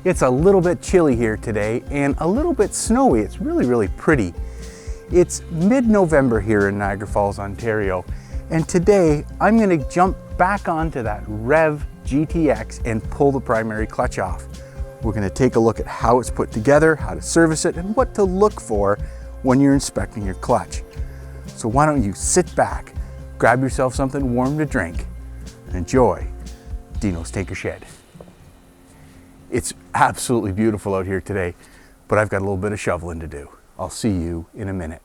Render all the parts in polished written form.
It's a little bit chilly here today and a little bit snowy. It's really pretty. It's mid-November here in Niagara Falls, Ontario, and today I'm going to jump back onto that REV GTX and pull the primary clutch off. We're going to take a look at how it's put together, how to service it, and what to look for when you're inspecting your clutch. So why don't you sit back, grab yourself something warm to drink, and enjoy Dino's Tinker Shed. It's absolutely beautiful out here today, but I've got a little bit of shoveling to do. I'll see you in a minute.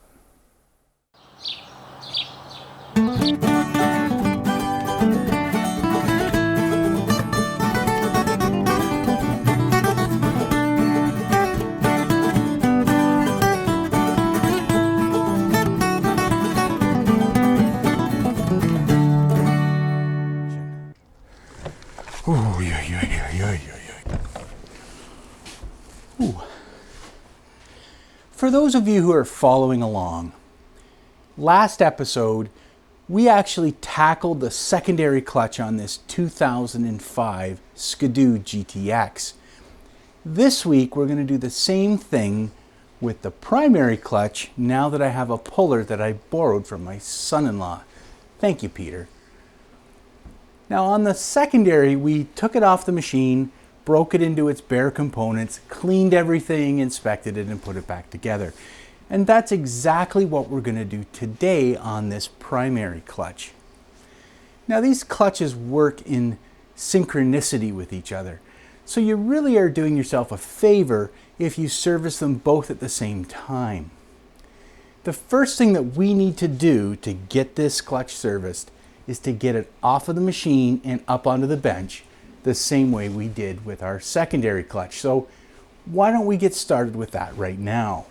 For those of you who are following along, last episode we actually tackled the secondary clutch on this 2005 Skidoo GTX. This week we're going to do the same thing with the primary clutch now that I have a puller that I borrowed from my son-in-law. Thank you, Peter. Now on the secondary, we took it off the machine, broke it into its bare components, cleaned everything, inspected it, and put it back together. And that's exactly what we're going to do today on this primary clutch. Now these clutches work in synchronicity with each other, so you really are doing yourself a favor if you service them both at the same time. The first thing that we need to do to get this clutch serviced is to get it off of the machine and up onto the bench the same way we did with our secondary clutch. So why don't we get started with that right now?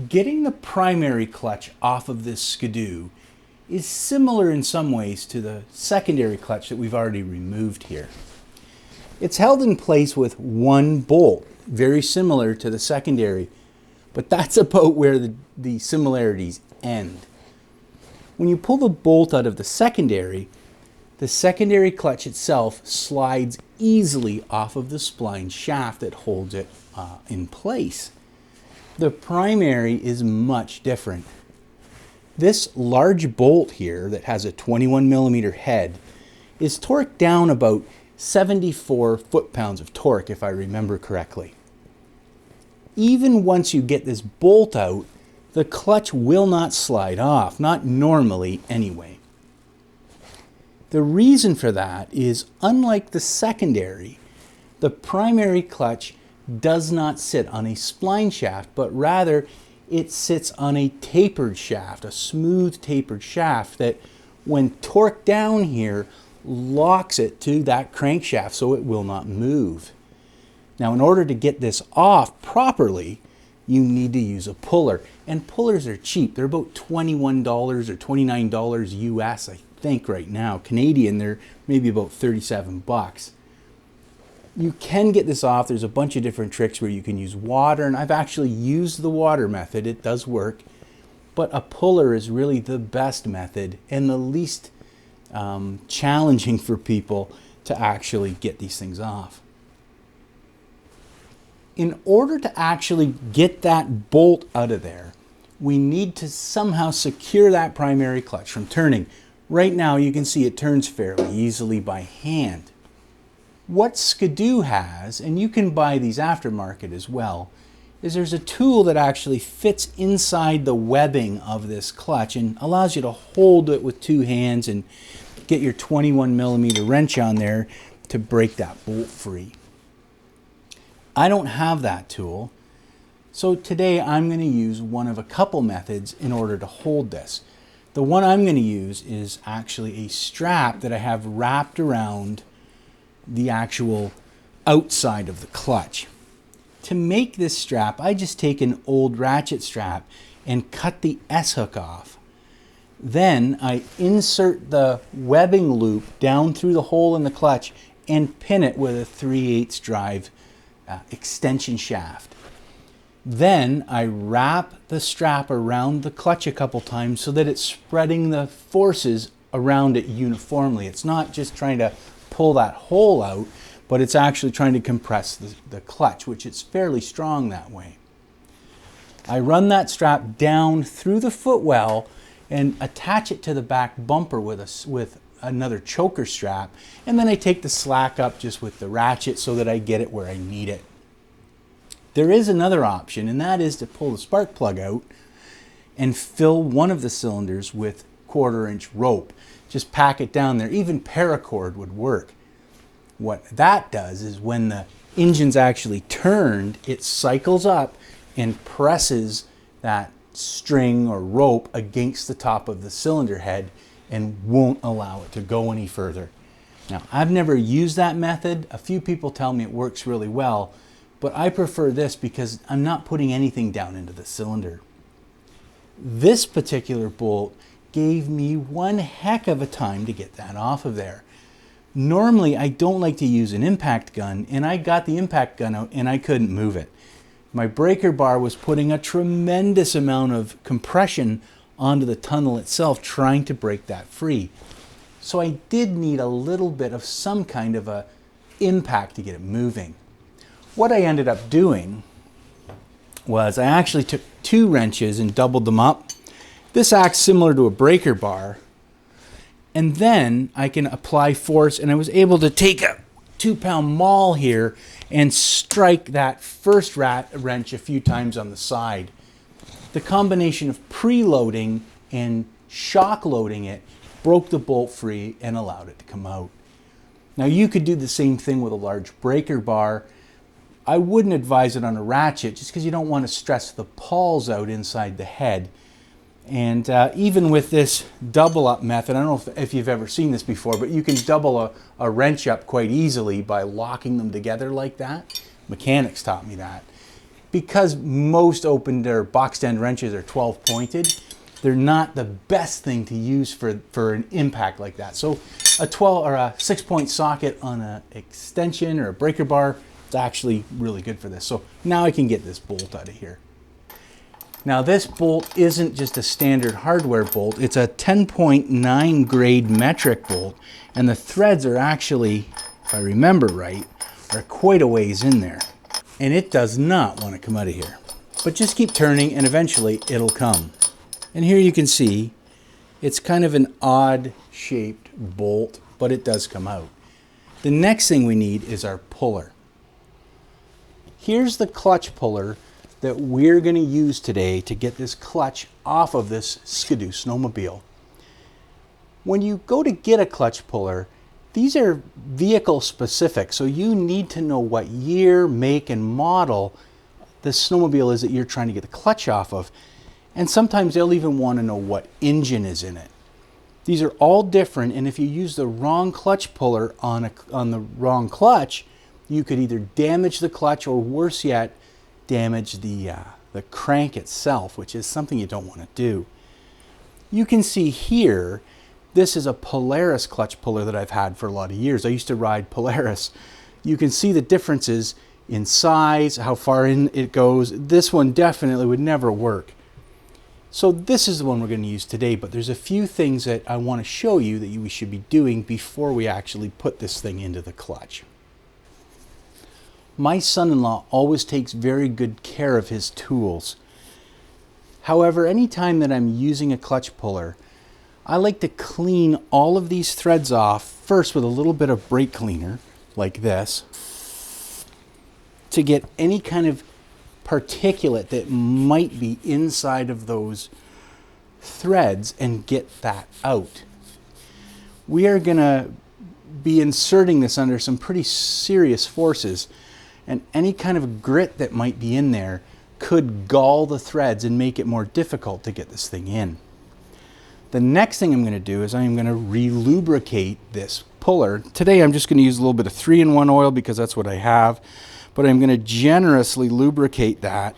Getting the primary clutch off of this Skidoo is similar in some ways to the secondary clutch that we've already removed here. It's held in place with one bolt, very similar to the secondary, but that's about where the similarities end. When you pull the bolt out of the secondary clutch itself slides easily off of the spline shaft that holds it in place. The primary is much different. This large bolt here that has a 21mm head is torqued down about 74 foot-pounds of torque, if I remember correctly. Even once you get this bolt out, the clutch will not slide off, not normally anyway. The reason for that is, unlike the secondary, the primary clutch does not sit on a spline shaft, but rather it sits on a tapered shaft, a smooth tapered shaft that, when torqued down here, locks it to that crankshaft so it will not move. Now, in order to get this off properly, you need to use a puller, and pullers are cheap. They're about $21 or $29 US, I think, right now. Canadian, they're maybe about 37 bucks. You can get this off. There's a bunch of different tricks where you can use water, and I've actually used the water method. It does work, but a puller is really the best method and the least challenging for people to actually get these things off. In order to actually get that bolt out of there, we need to somehow secure that primary clutch from turning. Right now you can see it turns fairly easily by hand. What Skidoo has, and you can buy these aftermarket as well, is there's a tool that actually fits inside the webbing of this clutch and allows you to hold it with two hands and get your 21mm wrench on there to break that bolt free. I don't have that tool, so today I'm going to use one of a couple methods in order to hold this. The one I'm going to use is actually a strap that I have wrapped around the actual outside of the clutch. To make this strap, I just take an old ratchet strap and cut the S-hook off. Then I insert the webbing loop down through the hole in the clutch and pin it with a 3/8 drive extension shaft. Then I wrap the strap around the clutch a couple times so that it's spreading the forces around it uniformly. It's not just trying to pull that hole out, but it's actually trying to compress the clutch, which is fairly strong that way. I run that strap down through the footwell and attach it to the back bumper with another choker strap, and then I take the slack up just with the ratchet so that I get it where I need it. There is another option, and that is to pull the spark plug out and fill one of the cylinders with 1/4 inch rope. Just pack it down there. Even paracord would work. What that does is when the engine's actually turned, it cycles up and presses that string or rope against the top of the cylinder head and won't allow it to go any further. Now, I've never used that method. A few people tell me it works really well, but I prefer this because I'm not putting anything down into the cylinder. This particular bolt gave me one heck of a time to get that off of there. Normally, I don't like to use an impact gun, and I got the impact gun out and I couldn't move it. My breaker bar was putting a tremendous amount of compression onto the tunnel itself, trying to break that free. So I did need a little bit of some kind of a impact to get it moving. What I ended up doing was I actually took 2 wrenches and doubled them up. This acts similar to a breaker bar. And then I can apply force, and I was able to take a 2-pound maul here and strike that first wrench a few times on the side. The combination of preloading and shock loading it broke the bolt free and allowed it to come out. Now you could do the same thing with a large breaker bar. I wouldn't advise it on a ratchet just because you don't want to stress the pawls out inside the head. And even with this double up method, I don't know if you've ever seen this before, but you can double a wrench up quite easily by locking them together like that. Mechanics taught me that. Because most opened or boxed end wrenches are 12 pointed, they're not the best thing to use for an impact like that. So a 12 or a 6-point socket on an extension or a breaker bar is actually really good for this. So now I can get this bolt out of here. Now this bolt isn't just a standard hardware bolt, it's a 10.9 grade metric bolt, and the threads are actually, if I remember right, are quite a ways in there. And it does not want to come out of here. But just keep turning and eventually it'll come. And here you can see, it's kind of an odd shaped bolt, but it does come out. The next thing we need is our puller. Here's the clutch puller that we're going to use today to get this clutch off of this Skidoo snowmobile. When you go to get a clutch puller, these are vehicle specific, so you need to know what year, make, and model the snowmobile is that you're trying to get the clutch off of. And sometimes they'll even want to know what engine is in it. These are all different, and if you use the wrong clutch puller on the wrong clutch, you could either damage the clutch or, worse yet, damage the crank itself, which is something you don't want to do. You can see here, this is a Polaris clutch puller that I've had for a lot of years. I used to ride Polaris. You can see the differences in size, how far in it goes. This one definitely would never work. So this is the one we're going to use today, but there's a few things that I want to show you that we should be doing before we actually put this thing into the clutch. My son-in-law always takes very good care of his tools. However, anytime that I'm using a clutch puller, I like to clean all of these threads off first with a little bit of brake cleaner, like this, to get any kind of particulate that might be inside of those threads and get that out. We are going to be inserting this under some pretty serious forces, and any kind of grit that might be in there could gall the threads and make it more difficult to get this thing in. The next thing I'm going to do is I'm going to re-lubricate this puller. Today I'm just going to use a little bit of 3-in-1 oil because that's what I have, but I'm going to generously lubricate that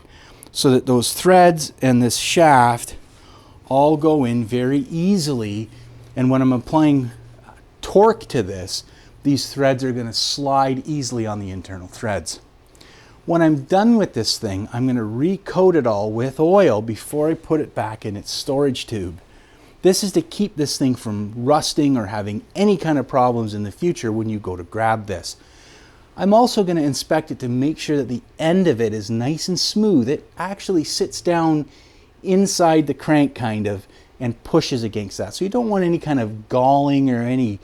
so that those threads and this shaft all go in very easily, and when I'm applying torque to this, these threads are going to slide easily on the internal threads. When I'm done with this thing, I'm going to recoat it all with oil before I put it back in its storage tube. This is to keep this thing from rusting or having any kind of problems in the future when you go to grab this. I'm also going to inspect it to make sure that the end of it is nice and smooth. It actually sits down inside the crank kind of and pushes against that. So you don't want any kind of galling or any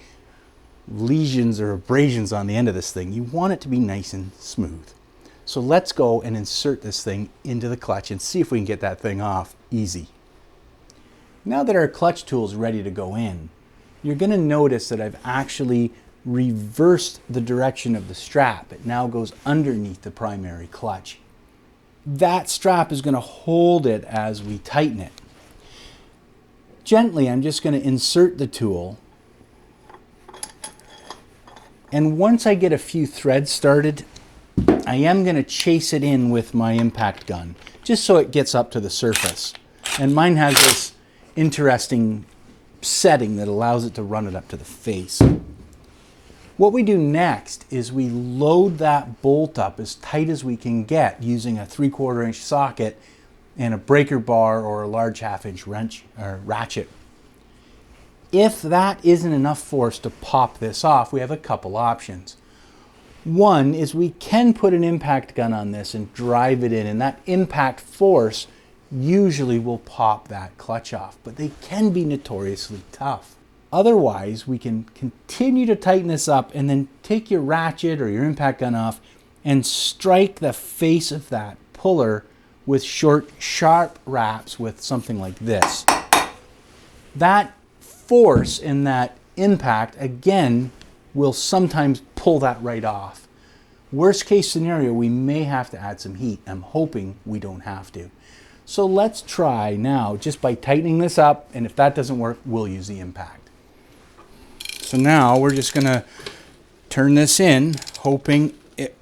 lesions or abrasions on the end of this thing. You want it to be nice and smooth. So let's go and insert this thing into the clutch and see if we can get that thing off easy. Now that our clutch tool is ready to go in, you're going to notice that I've actually reversed the direction of the strap. It now goes underneath the primary clutch. That strap is going to hold it as we tighten it. Gently, I'm just going to insert the tool. And once I get a few threads started, I am going to chase it in with my impact gun, just so it gets up to the surface. And mine has this interesting setting that allows it to run it up to the face. What we do next is we load that bolt up as tight as we can get using a 3/4 inch socket and a breaker bar or a large 1/2 inch wrench or ratchet. If that isn't enough force to pop this off, we have a couple options. One is we can put an impact gun on this and drive it in, and that impact force usually will pop that clutch off, but they can be notoriously tough. Otherwise, we can continue to tighten this up and then take your ratchet or your impact gun off and strike the face of that puller with short, sharp wraps with something like this. That force in that impact, again, will sometimes pull that right off. Worst case scenario, we may have to add some heat. I'm hoping we don't have to. So let's try now just by tightening this up, and if that doesn't work, we'll use the impact. So now we're just going to turn this in, hoping it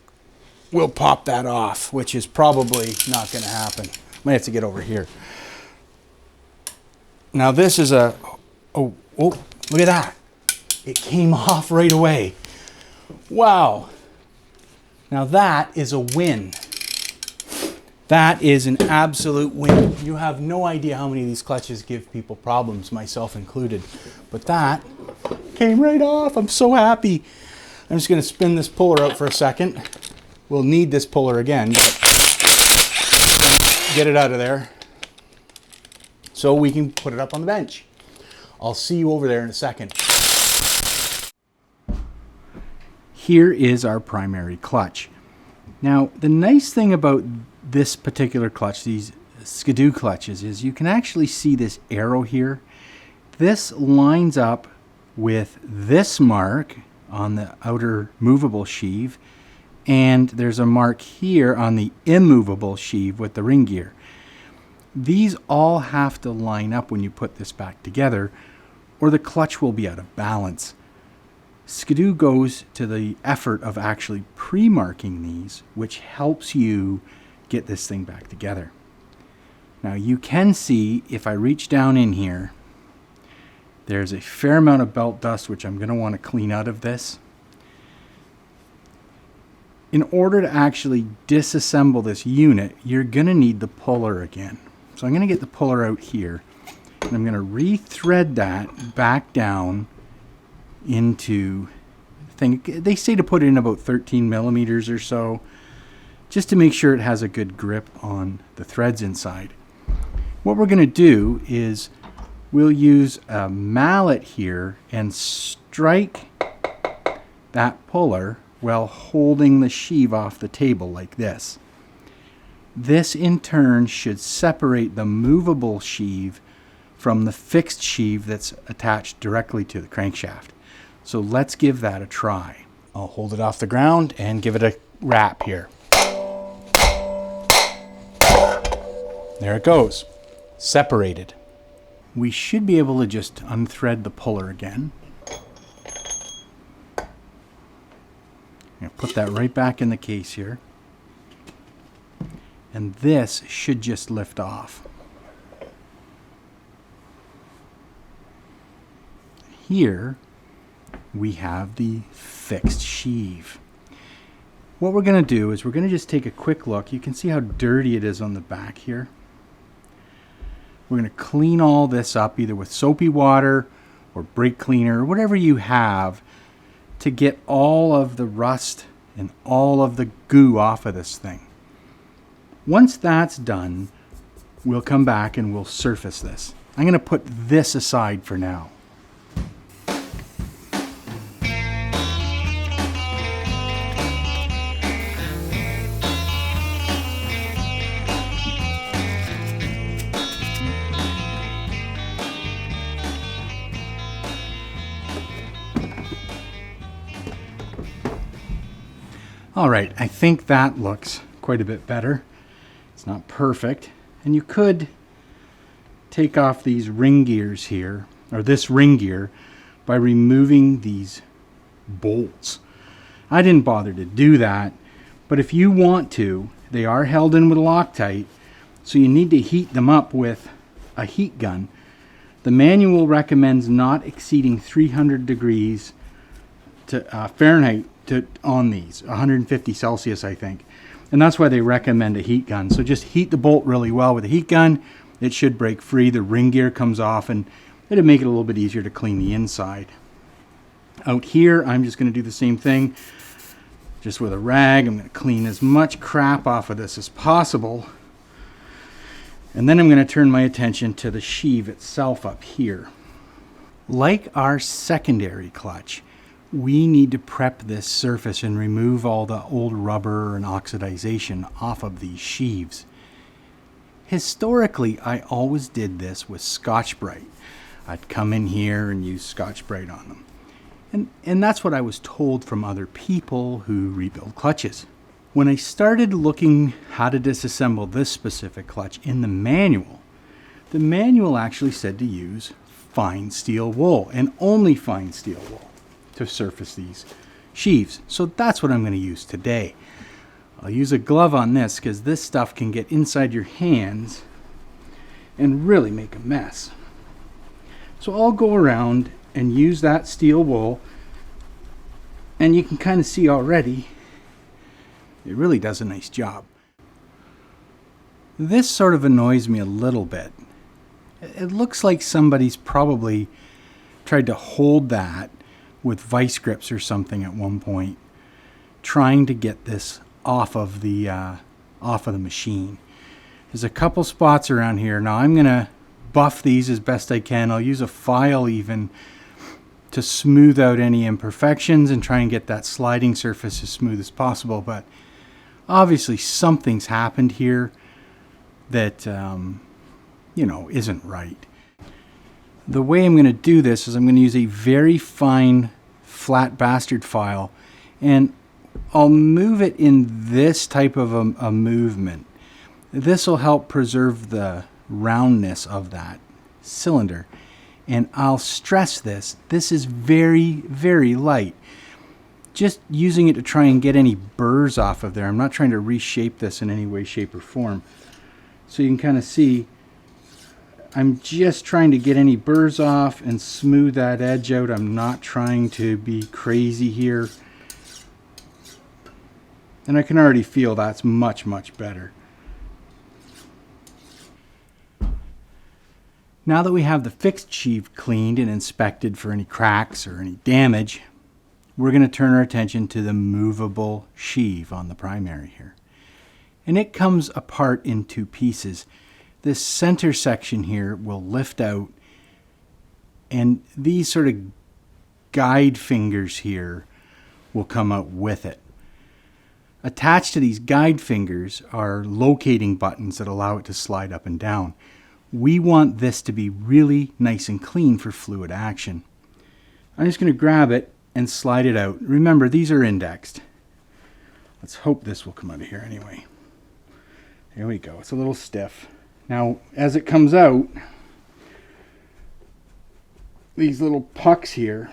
will pop that off, which is probably not going to happen. Might have to get over here. Now this is a, oh, look at that. It came off right away. Wow. Now that is a win. That is an absolute win. You have no idea how many of these clutches give people problems, myself included. But that came right off. I'm so happy. I'm just going to spin this puller out for a second. We'll need this puller again, but get it out of there so we can put it up on the bench. I'll see you over there in a second. Here is our primary clutch. Now, the nice thing about this particular clutch, these Skidoo clutches, is you can actually see this arrow here. This lines up with this mark on the outer movable sheave, and there's a mark here on the immovable sheave with the ring gear. These all have to line up when you put this back together, or the clutch will be out of balance. Skidoo goes to the effort of actually pre-marking these, which helps you get this thing back together. Now you can see, if I reach down in here, there's a fair amount of belt dust which I'm going to want to clean out of this. In order to actually disassemble this unit, you're going to need the puller again. So I'm going to get the puller out here, and I'm going to re-thread that back down into the thing. They say to put it in about 13 millimeters or so, just to make sure it has a good grip on the threads inside. What we're going to do is we'll use a mallet here and strike that puller while holding the sheave off the table like this. This in turn should separate the movable sheave from the fixed sheave that's attached directly to the crankshaft. So let's give that a try. I'll hold it off the ground and give it a wrap here. There it goes, separated. We should be able to just unthread the puller again. Put that right back in the case here. And this should just lift off. Here we have the fixed sheave. What we're going to do is we're going to just take a quick look. You can see how dirty it is on the back here. We're going to clean all this up either with soapy water or brake cleaner or whatever you have to get all of the rust and all of the goo off of this thing. Once that's done, we'll come back and we'll surface this. I'm going to put this aside for now. All right, I think that looks quite a bit better. It's not perfect. And you could take off these ring gears here, or this ring gear, by removing these bolts. I didn't bother to do that, but if you want to, they are held in with Loctite, so you need to heat them up with a heat gun. The manual recommends not exceeding 300 degrees to Fahrenheit on these, 150 Celsius, I think. And that's why they recommend a heat gun. So just heat the bolt really well with a heat gun. It should break free. The ring gear comes off and it'll make it a little bit easier to clean the inside. Out here, I'm just going to do the same thing. Just with a rag, I'm going to clean as much crap off of this as possible. And then I'm going to turn my attention to the sheave itself up here. Like our secondary clutch, we need to prep this surface and remove all the old rubber and oxidization off of these sheaves. Historically, I always did this with Scotch-Brite. I'd come in here and use Scotch-Brite on them. And that's what I was told from other people who rebuild clutches. When I started looking how to disassemble this specific clutch in the manual actually said to use fine steel wool and only fine steel wool to surface these sheaves. So that's what I'm going to use today. I'll use a glove on this because this stuff can get inside your hands and really make a mess. So I'll go around and use that steel wool, and you can kind of see already it really does a nice job. This sort of annoys me a little bit. It looks like somebody's probably tried to hold that with vice grips or something at one point, trying to get this off of the machine. There's a couple spots around here. Now I'm gonna buff these as best I can. I'll use a file even to smooth out any imperfections and try and get that sliding surface as smooth as possible. But obviously something's happened here that isn't right. The way I'm going to do this is I'm going to use a very fine flat bastard file, and I'll move it in this type of a movement. This will help preserve the roundness of that cylinder. And I'll stress this. This is very, very light. Just using it to try and get any burrs off of there. I'm not trying to reshape this in any way, shape, or form. So you can kind of see I'm just trying to get any burrs off and smooth that edge out. I'm not trying to be crazy here. And I can already feel that's much, much better. Now that we have the fixed sheave cleaned and inspected for any cracks or any damage, we're going to turn our attention to the movable sheave on the primary here. And it comes apart in two pieces. This center section here will lift out, and these sort of guide fingers here will come out with it. Attached to these guide fingers are locating buttons that allow it to slide up and down. We want this to be really nice and clean for fluid action. I'm just going to grab it and slide it out. Remember, these are indexed. Let's hope this will come out of here anyway. There we go. It's a little stiff. Now, as it comes out, these little pucks here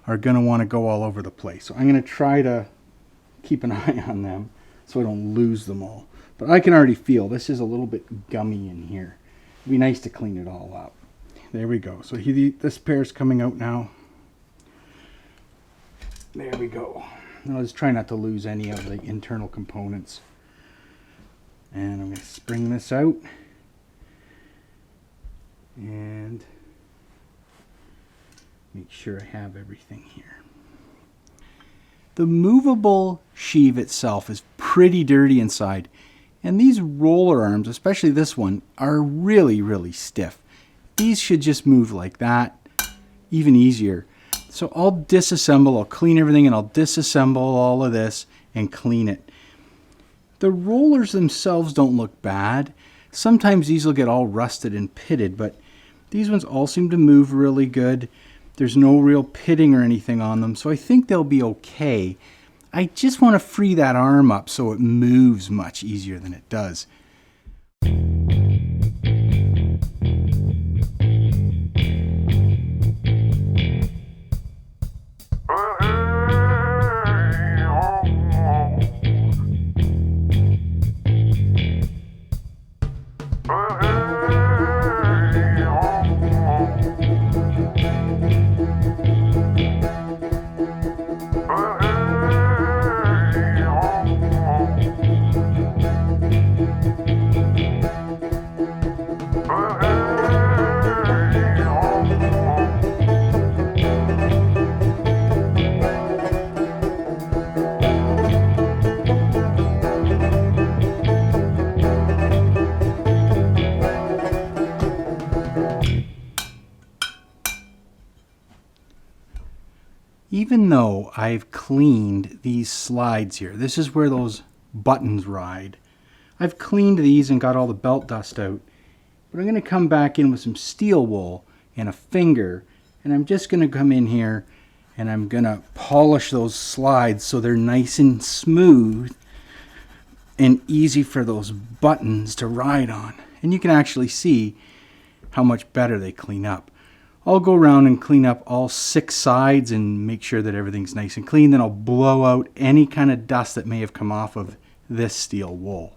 are going to want to go all over the place. So I'm going to try to keep an eye on them so I don't lose them all. But I can already feel this is a little bit gummy in here. It'd be nice to clean it all up. There we go. So this pair's coming out now. There we go. Now let's try not to lose any of the internal components. And I'm going to spring this out. And make sure I have everything here. The movable sheave itself is pretty dirty inside, and these roller arms, especially this one, are really, really stiff. These should just move like that, even easier. So I'll disassemble, I'll clean everything, and I'll disassemble all of this and clean it. The rollers themselves don't look bad. Sometimes these will get all rusted and pitted, but these ones all seem to move really good. There's no real pitting or anything on them, so I think they'll be okay. I just want to free that arm up so it moves much easier than it does. Even though I've cleaned these slides here, this is where those buttons ride. I've cleaned these and got all the belt dust out, but I'm going to come back in with some steel wool and a finger, and I'm just going to come in here and I'm going to polish those slides so they're nice and smooth and easy for those buttons to ride on. And you can actually see how much better they clean up. I'll go around and clean up all 6 sides and make sure that everything's nice and clean. Then I'll blow out any kind of dust that may have come off of this steel wool.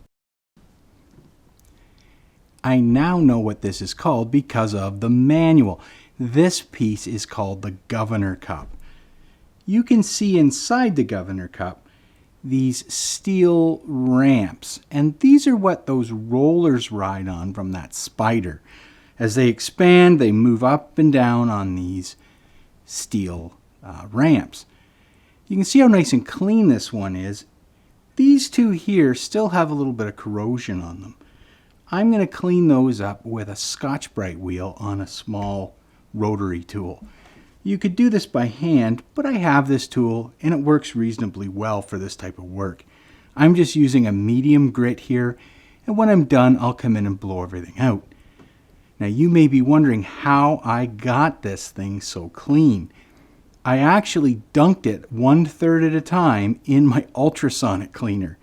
I now know what this is called because of the manual. This piece is called the governor cup. You can see inside the governor cup these steel ramps, and these are what those rollers ride on from that spider. As they expand, they move up and down on these steel ramps. You can see how nice and clean this one is. These two here still have a little bit of corrosion on them. I'm going to clean those up with a Scotch-Brite wheel on a small rotary tool. You could do this by hand, but I have this tool and it works reasonably well for this type of work. I'm just using a medium grit here, and when I'm done, I'll come in and blow everything out. Now you may be wondering how I got this thing so clean. I actually dunked it 1/3 at a time in my ultrasonic cleaner.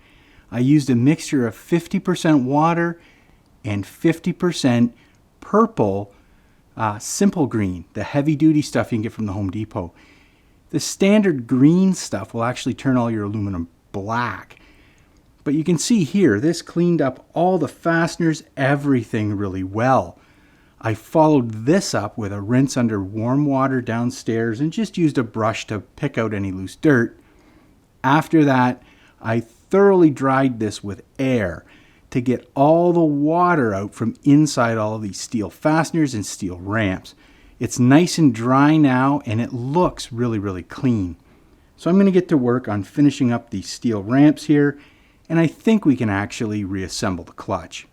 I used a mixture of 50% water and 50% purple simple green, the heavy duty stuff you can get from the Home Depot. The standard green stuff will actually turn all your aluminum black. But you can see here, this cleaned up all the fasteners, everything really well. I followed this up with a rinse under warm water downstairs and just used a brush to pick out any loose dirt. After that, I thoroughly dried this with air to get all the water out from inside all of these steel fasteners and steel ramps. It's nice and dry now, and it looks really, really clean. So I'm going to get to work on finishing up these steel ramps here, and I think we can actually reassemble the clutch.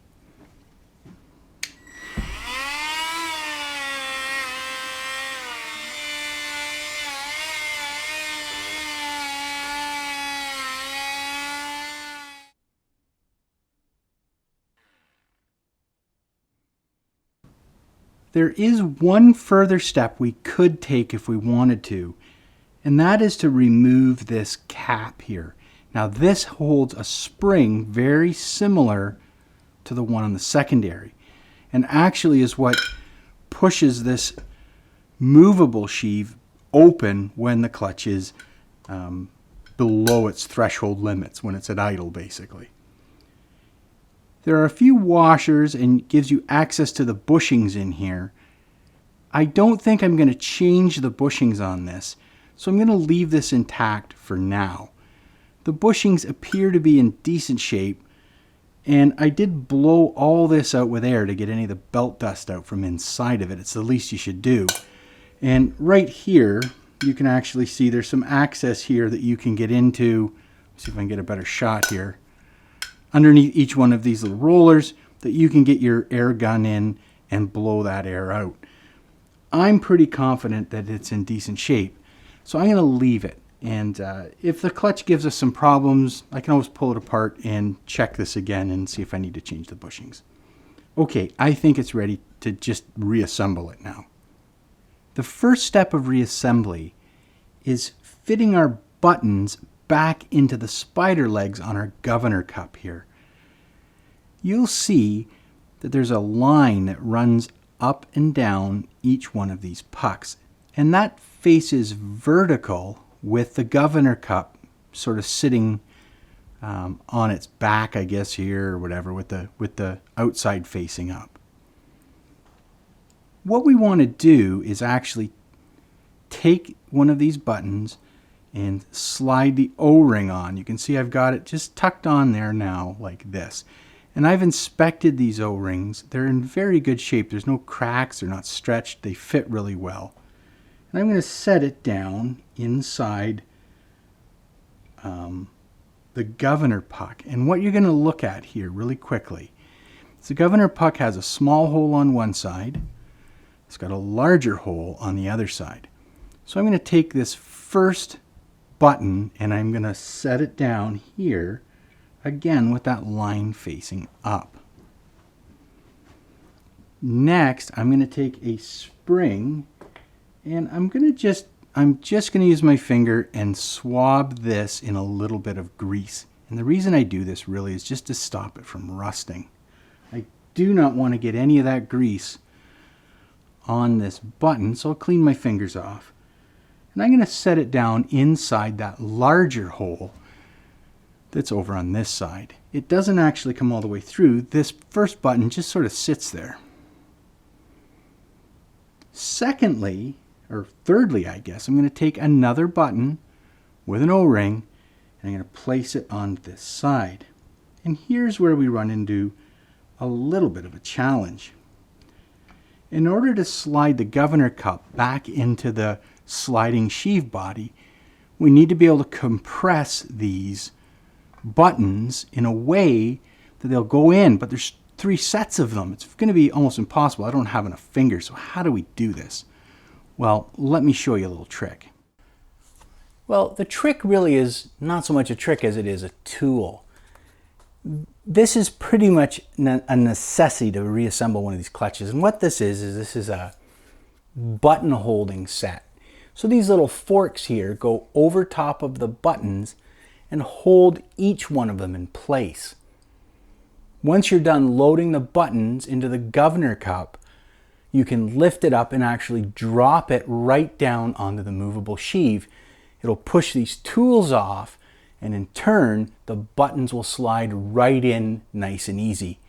There is one further step we could take if we wanted to, and that is to remove this cap here. Now this holds a spring very similar to the one on the secondary, and actually is what pushes this movable sheave open when the clutch is below its threshold limits, when it's at idle basically. There are a few washers and gives you access to the bushings in here. I don't think I'm going to change the bushings on this, so I'm going to leave this intact for now. The bushings appear to be in decent shape, And I did blow all this out with air to get any of the belt dust out from inside of it. It's the least you should do. And right here, you can actually see there's some access here that you can get into. Let's see if I can get a better shot here. Underneath each one of these little rollers that you can get your air gun in and blow that air out. I'm pretty confident that it's in decent shape, so I'm going to leave it. And if the clutch gives us some problems, I can always pull it apart and check this again and see if I need to change the bushings. Okay, I think it's ready to just reassemble it now. The first step of reassembly is fitting our buttons back into the spider legs on our governor cup here. You'll see that there's a line that runs up and down each one of these pucks, and that faces vertical with the governor cup sort of sitting on its back, I guess, here or whatever, with the outside facing up. What we want to do is actually take one of these buttons and slide the O-ring on. You can see I've got it just tucked on there now like this. And I've inspected these O-rings. They're in very good shape. There's no cracks, they're not stretched, they fit really well. And I'm going to set it down inside the governor puck. And what you're going to look at here really quickly is the governor puck has a small hole on one side. It's got a larger hole on the other side. So I'm going to take this first button and I'm going to set it down here, again with that line facing up. Next, I'm going to take a spring and I'm just going to use my finger and swab this in a little bit of grease. And the reason I do this really is just to stop it from rusting. I do not want to get any of that grease on this button, so I'll clean my fingers off. And I'm going to set it down inside that larger hole that's over on this side. It doesn't actually come all the way through. This first button just sort of sits there. Secondly, or thirdly, I guess, I'm going to take another button with an O-ring and I'm going to place it on this side. And here's where we run into a little bit of a challenge. In order to slide the governor cup back into the sliding sheave body, we need to be able to compress these buttons in a way that they'll go in, but there's 3 sets of them. It's going to be almost impossible. I don't have enough fingers, so how do we do this? Well, let me show you a little trick. Well, the trick really is not so much a trick as it is a tool. This is pretty much a necessity to reassemble one of these clutches. And what this is a button holding set. So these little forks here go over top of the buttons and hold each one of them in place. Once you're done loading the buttons into the governor cup, you can lift it up and actually drop it right down onto the movable sheave. It'll push these tools off, and in turn, the buttons will slide right in nice and easy.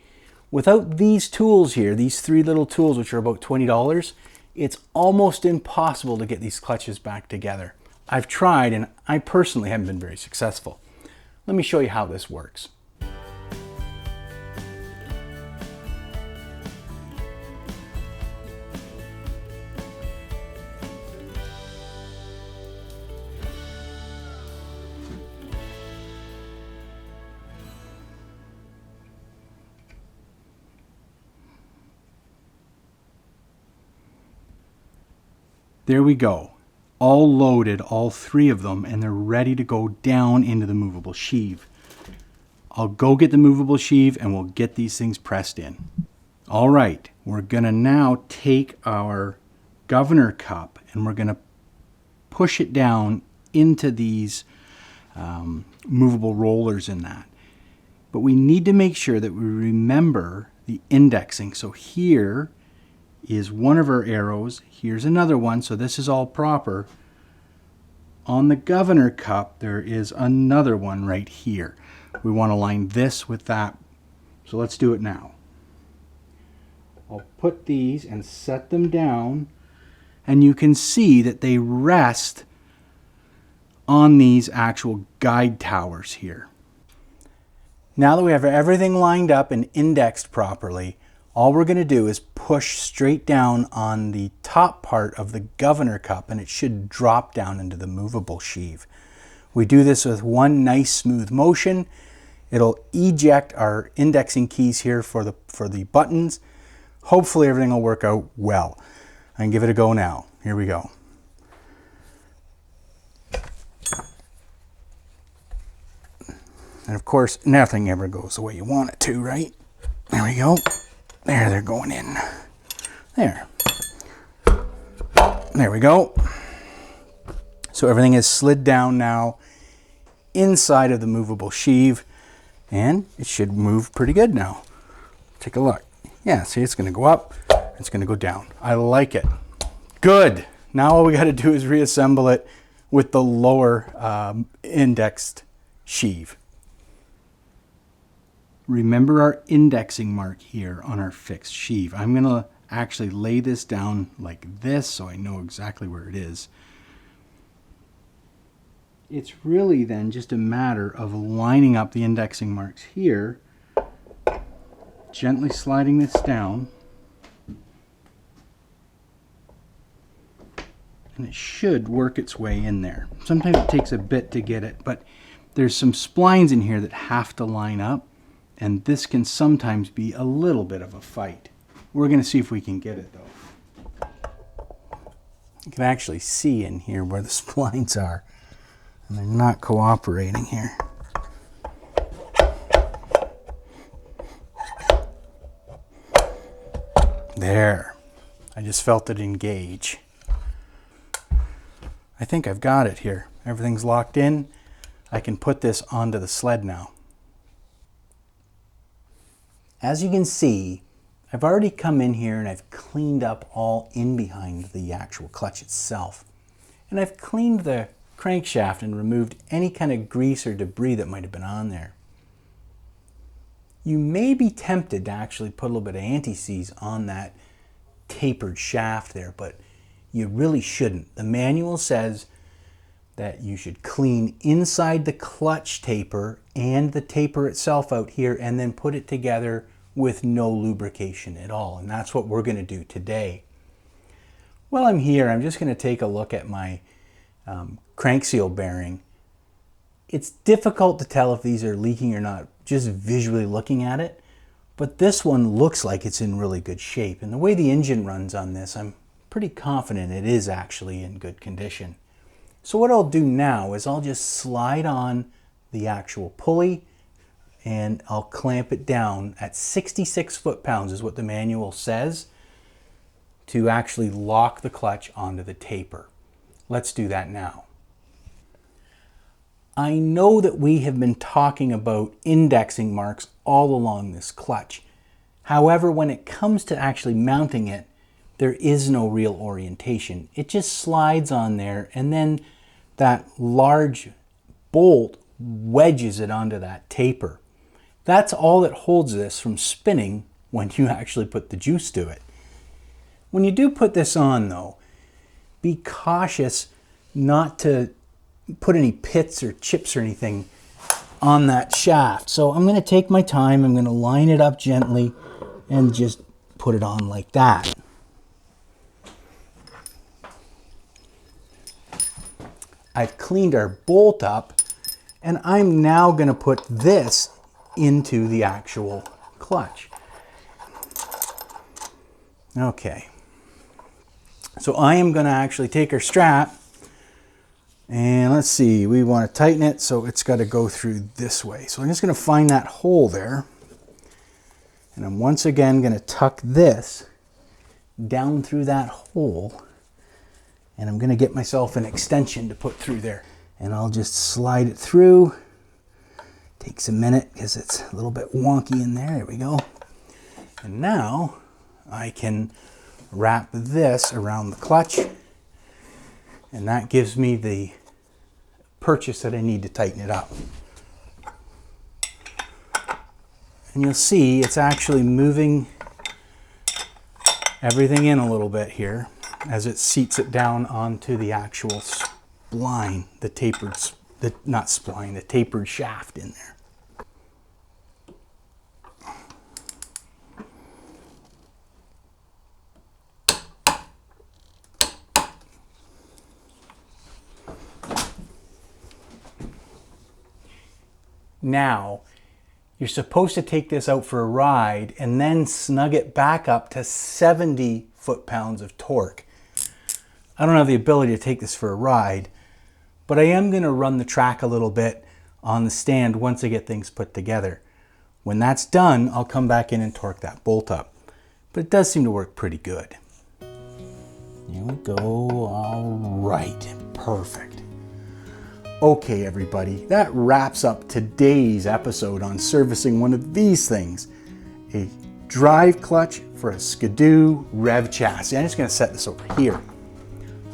Without these tools here, these 3 little tools, which are about $20, it's almost impossible to get these clutches back together. I've tried, and I personally haven't been very successful. Let me show you how this works. There we go, all loaded, all 3 of them, and they're ready to go down into the movable sheave. I'll go get the movable sheave and we'll get these things pressed in. All right, we're gonna now take our governor cup and we're gonna push it down into these movable rollers in that. But we need to make sure that we remember the indexing. So here is one of our arrows. Here's another one, so this is all proper. On the governor cup, there is another one right here. We want to line this with that. So let's do it now. I'll put these and set them down, and you can see that they rest on these actual guide towers here. Now that we have everything lined up and indexed properly, all we're going to do is push straight down on the top part of the governor cup and it should drop down into the movable sheave. We do this with one nice smooth motion. It'll eject our indexing keys here for the buttons. Hopefully everything will work out well. I can give it a go now. Here we go. And of course, nothing ever goes the way you want it to, right? There we go. There, they're going in. There. There we go. So everything is slid down now inside of the movable sheave, and it should move pretty good now. Take a look. Yeah, see, it's going to go up, it's going to go down. I like it. Good. Now all we got to do is reassemble it with the lower indexed sheave. Remember our indexing mark here on our fixed sheave. I'm going to actually lay this down like this so I know exactly where it is. It's really then just a matter of lining up the indexing marks here, gently sliding this down, and it should work its way in there. Sometimes it takes a bit to get it, but there's some splines in here that have to line up, and this can sometimes be a little bit of a fight. We're going to see if we can get it though. You can actually see in here where the splines are, and they're not cooperating here. There. I just felt it engage. I think I've got it here. Everything's locked in. I can put this onto the sled now. As you can see, I've already come in here and I've cleaned up all in behind the actual clutch itself. And I've cleaned the crankshaft and removed any kind of grease or debris that might have been on there. You may be tempted to actually put a little bit of anti-seize on that tapered shaft there, but you really shouldn't. The manual says that you should clean inside the clutch taper and the taper itself out here and then put it together with no lubrication at all. And that's what we're going to do today. While I'm here, I'm just going to take a look at my crank seal bearing. It's difficult to tell if these are leaking or not just visually looking at it, but this one looks like it's in really good shape. And the way the engine runs on this, I'm pretty confident it is actually in good condition. So what I'll do now is I'll just slide on the actual pulley and I'll clamp it down at 66 foot-pounds is what the manual says to actually lock the clutch onto the taper. Let's do that now. I know that we have been talking about indexing marks all along this clutch. However, when it comes to actually mounting it, there is no real orientation. It just slides on there and then that large bolt wedges it onto that taper. That's all that holds this from spinning when you actually put the juice to it. When you do put this on though, be cautious not to put any pits or chips or anything on that shaft. So I'm going to take my time, I'm going to line it up gently and just put it on like that. I've cleaned our bolt up and I'm now going to put this into the actual clutch. Okay, so I am going to actually take our strap and let's see, we want to tighten it so it's got to go through this way. So I'm just going to find that hole there and I'm once again going to tuck this down through that hole and I'm going to get myself an extension to put through there and I'll just slide it through. Takes a minute because it's a little bit wonky in there. There we go. And now I can wrap this around the clutch and that gives me the purchase that I need to tighten it up. And you'll see it's actually moving everything in a little bit here as it seats it down onto the actual spline, the tapered, not spline, the tapered shaft in there. Now, you're supposed to take this out for a ride and then snug it back up to 70 foot-pounds of torque. I don't have the ability to take this for a ride, but I am going to run the track a little bit on the stand once I get things put together. When that's done, I'll come back in and torque that bolt up. But it does seem to work pretty good. Here we go. All right. Perfect. Okay, everybody. That wraps up today's episode on servicing one of these things. A drive clutch for a Skidoo REV chassis. I'm just going to set this over here.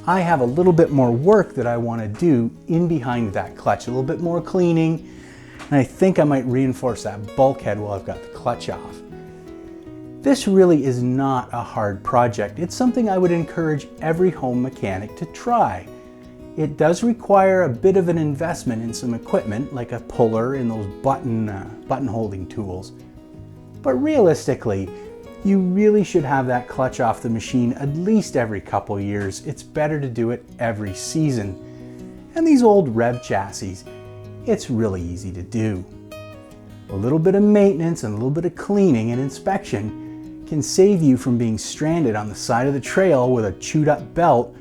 I have a little bit more work that I want to do in behind that clutch. A little bit more cleaning. And I think I might reinforce that bulkhead while I've got the clutch off. This really is not a hard project. It's something I would encourage every home mechanic to try. It does require a bit of an investment in some equipment, like a puller and those button holding tools. But realistically, you really should have that clutch off the machine at least every couple years. It's better to do it every season. And these old REV chassis, it's really easy to do. A little bit of maintenance and a little bit of cleaning and inspection can save you from being stranded on the side of the trail with a chewed up belt,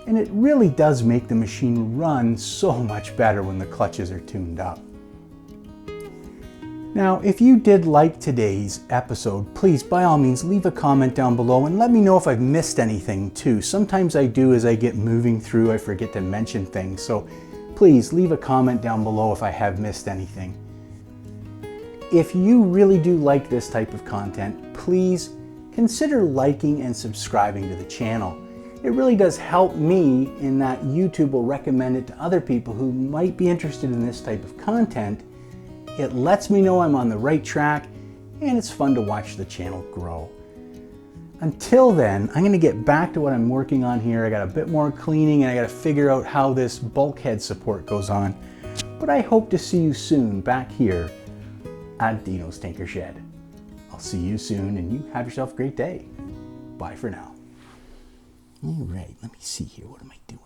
and it really does make the machine run so much better when the clutches are tuned up. Now, if you did like today's episode, please by all means leave a comment down below and let me know if I've missed anything too. Sometimes I do, as I get moving through, I forget to mention things, so please leave a comment down below if I have missed anything. If you really do like this type of content, please consider liking and subscribing to the channel. It really does help me in that YouTube will recommend it to other people who might be interested in this type of content. It lets me know I'm on the right track, and it's fun to watch the channel grow. Until then, I'm going to get back to what I'm working on here. I got a bit more cleaning and I got to figure out how this bulkhead support goes on. But I hope to see you soon back here at Dino's Tinker Shed. I'll see you soon, and you have yourself a great day. Bye for now. All right, let me see here. What am I doing?